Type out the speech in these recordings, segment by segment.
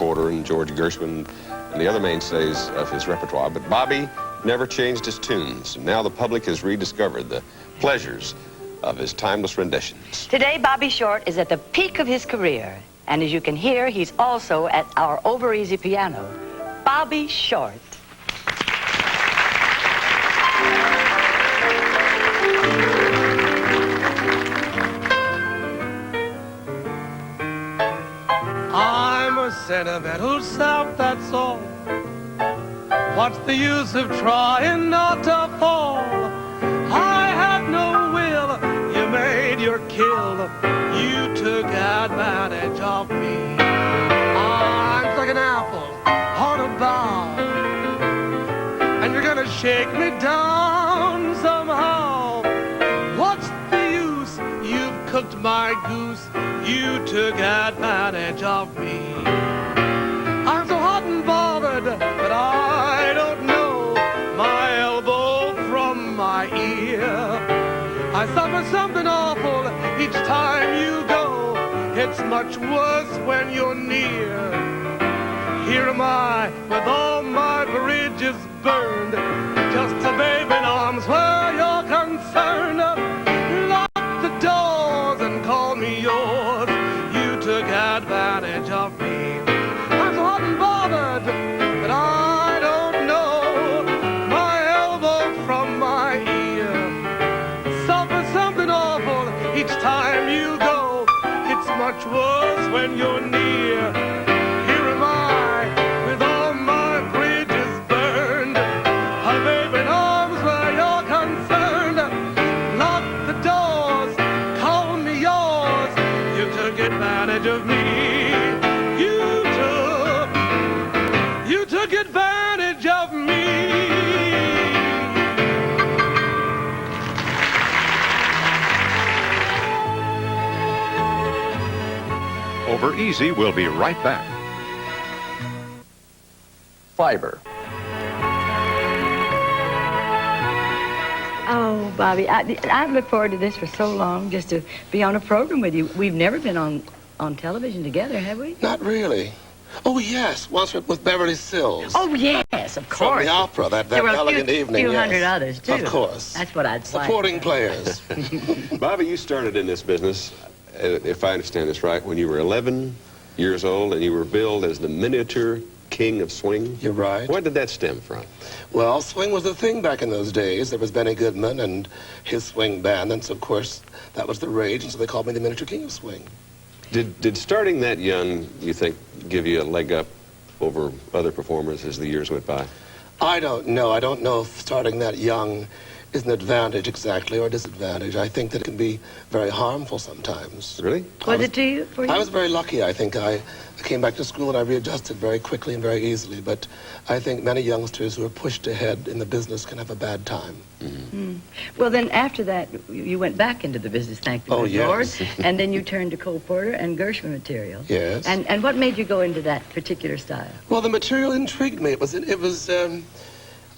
Porter and George Gershwin and the other mainstays of his repertoire. But Bobby never changed his tunes. And now the public has rediscovered the pleasures of his timeless renditions. Today, Bobby Short is at the peak of his career. And as you can hear, he's also at our over-easy piano. Bobby Short. I'm a sentimental sap, that's all. What's the use of trying not to fall? I had no will, you made your kill. You took advantage of me. I'm like an apple on a bough, and you're gonna shake me down somehow. What's the use? You've cooked my goose. You took advantage of me. I'm so hot and bothered that I don't know my elbow from my ear. I suffer something awful each time you go. It's much worse when you're near. Here am I with all my bridges burned, just a babe in arms where you're concerned. Lock the doors and call me yours. You took advantage of me. I'm so hot and bothered that I don't know my elbow from my ear. Suffer something awful each time you go. It's much worse when you're near. Here am I with all my bridges burned, a babe in arms where you're concerned. Lock the doors, call me yours. You took advantage of me. You took advantage of me. Over Easy, we'll be right back. Fiber. Oh, Bobby, I've looked forward to this for so long, just to be on a program with you. We've never been on television together, have we? Not really. Oh, yes, once with Beverly Sills. Oh, yes, of course. From the opera, that there were elegant evening, few yes. hundred others, too. Of course. That's what I'd say. Supporting players. Bobby, you started in this business, if I understand this right, when you were 11 years old, and you were billed as the miniature king of swing. You're right. Where did that stem from? Well, swing was the thing back in those days. There was Benny Goodman and his swing band, and so, of course, that was the rage, and so they called me the miniature king of swing. Did starting that young, you think, give you a leg up over other performers as the years went by? I don't know. I don't know if starting that young is an advantage exactly or a disadvantage. I think that it can be very harmful sometimes. Really? Was it to you? For you? I was very lucky. I think I came back to school and I readjusted very quickly and very easily. But I think many youngsters who are pushed ahead in the business can have a bad time. Mm. Well, then after that, you went back into the business, thank the good Lord. And then you turned to Cole Porter and Gershwin material. Yes. And what made you go into that particular style? Well, the material intrigued me. It was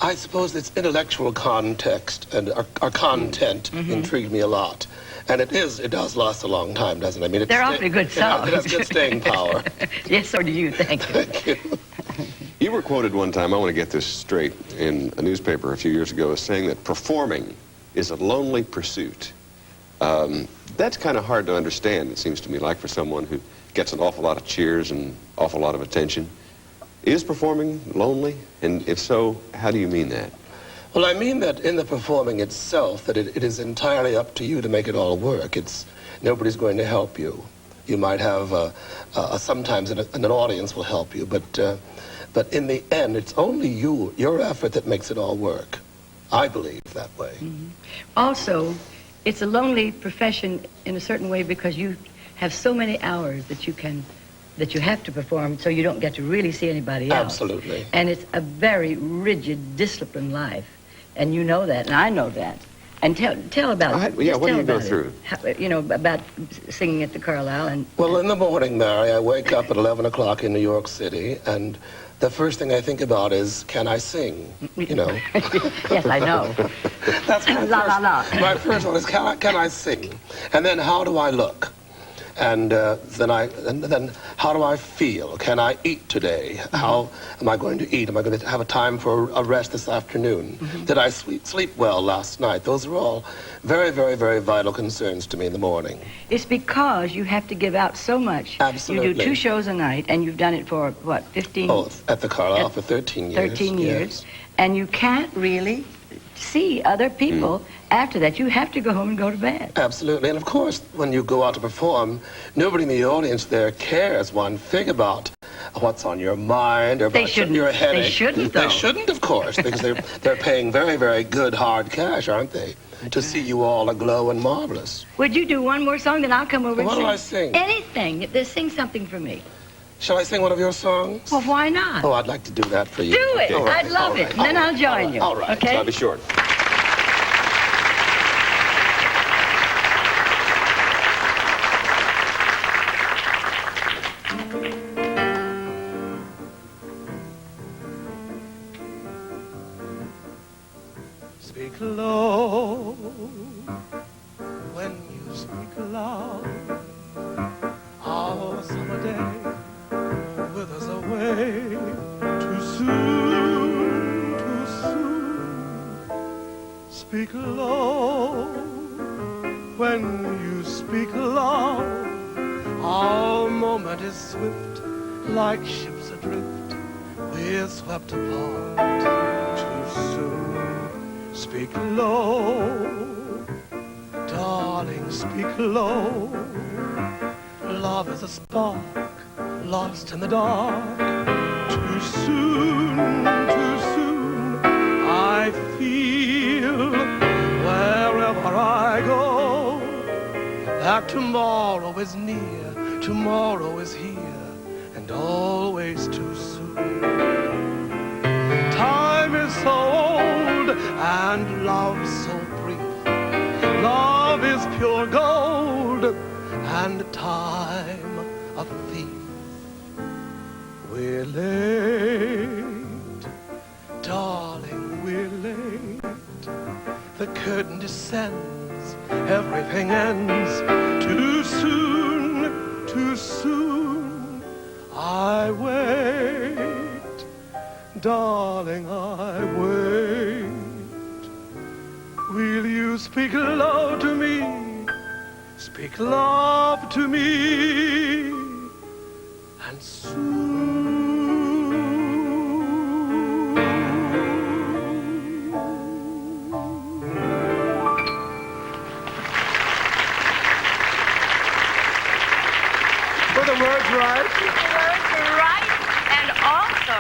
I suppose its intellectual context and our content intrigued me a lot. And it does last a long time, doesn't it? I mean, they're awfully good songs. It has good staying power. Yes, so do you. Thank you. Thank you. You were quoted one time, I want to get this straight, in a newspaper a few years ago, as saying that performing is a lonely pursuit. That's kind of hard to understand, it seems to me, like for someone who gets an awful lot of cheers and awful lot of attention. Is performing lonely? And if so, how do you mean that? Well, I mean that in the performing itself, that it is entirely up to you to make it all work. Nobody's going to help you. You might have sometimes an audience will help you, but in the end, it's only your effort that makes it all work. I believe that way. Mm-hmm. Also, it's a lonely profession in a certain way because you have so many hours that you have to perform, so you don't get to really see anybody else. Absolutely. And it's a very rigid, disciplined life, and you know that, and I know that. And tell about it. Yeah, what do you go about through? About singing at the Carlisle and. Well, in the morning, Mary, I wake up at 11 o'clock in New York City, and the first thing I think about is, can I sing? You know. Yes, I know. That's my first one is, can I sing? And then how do I look? And then how do I feel? Can I eat today? How am I going to eat? Am I going to have a time for a rest this afternoon? Did I sleep well last night? Those are all very, very, very vital concerns to me in the morning. It's because you have to give out so much. Absolutely. You do 2 shows a night, and you've done it for, what, 15? Oh, at the Carlisle for 13 years. 13 years. Yes. And you can't really see other people after that. You have to go home and go to bed. Absolutely. And of course, when you go out to perform, nobody in the audience there cares one thing about what's on your mind or about your headache. They shouldn't, though. They shouldn't, of course, because they're paying very, very good hard cash, aren't they? To see you all aglow and marvelous. Would you do one more song, then I'll come over and What sing? do I sing? Anything. Just sing something for me. Shall I sing one of your songs? Well, why not? Oh, I'd like to do that for you. Do it. All right, I'd love all it. right, And then all I'll right, join you. All right. Okay? I'll be short. Speak low when you speak loud. Our summer day withers away too soon, too soon. Speak low when you speak loud. Our moment is swift, like ships adrift. We're swept apart too soon. Speak low, darling, speak low. Love is a spark lost in the dark. Too soon, too soon. I feel wherever I go that tomorrow is near, tomorrow is here, and always too soon. Time is so old and love so brief. Love is pure gold and time a thief. We're late, darling, we're late. The curtain descends, everything ends. Too soon, too soon. I wait, darling, I wait. Will you speak low to me? Speak love to me, and soon. Were the words right? The words were right, and also,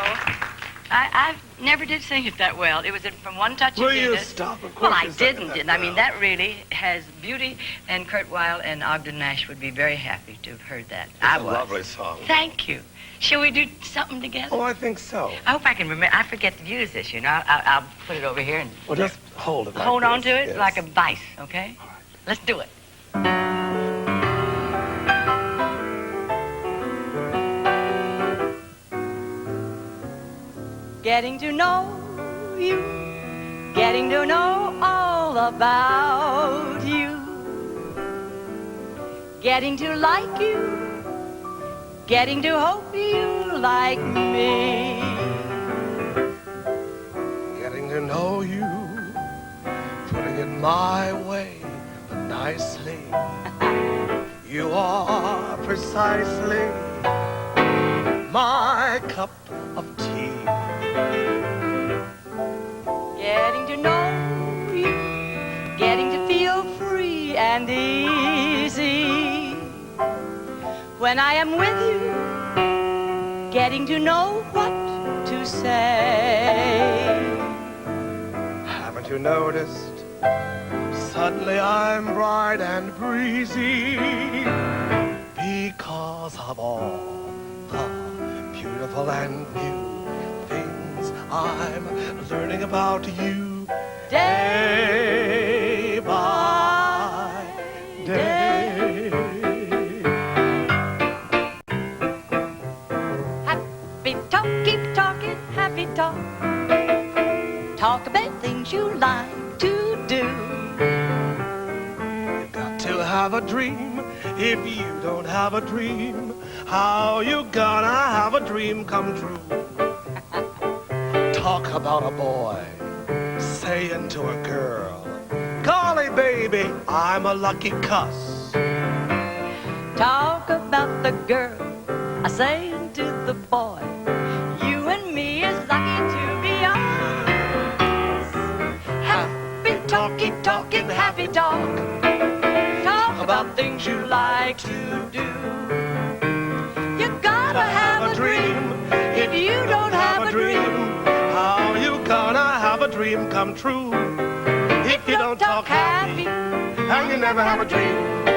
I never did sing it that well. It was from one touch Will you you did it. stop? Of course Well, I you sang it didn't. that I mean, well. that really has beauty, and Kurt Weill and Ogden Nash would be very happy to have heard that. I It's a was. lovely song. Thank you. Shall we do something together? Oh, I think so. I hope I can remember. I forget to use this, you know. I'll put it over here and Well, just hold it like hold on this. to it Yes. like a vice, okay? Let's do it. Getting to know you, getting to know all about you, getting to like you, getting to hope you like me. Getting to know you, putting it my way, but nicely. You are precisely my cup of tea. Getting to know you, getting to feel free and easy. When I am with you, getting to know what to say. Haven't you noticed? Suddenly I'm bright and breezy because of all the beautiful and new things I'm learning about you day by day. Happy talk, keep talking, happy talk. Talk about things you like to do. Got to have a dream If you don't have a dream, how you gonna have a dream come true? Talk about a boy saying to a girl, golly baby, I'm a lucky cuss. Talk about the girl, I saying to the boy, you and me is lucky to be yours. Happy talking, happy talk. Talk about things you like to do. You gotta have a dream. If you don't have a dream, how you gonna have a dream come true? If you don't talk happy, and you never have a dream.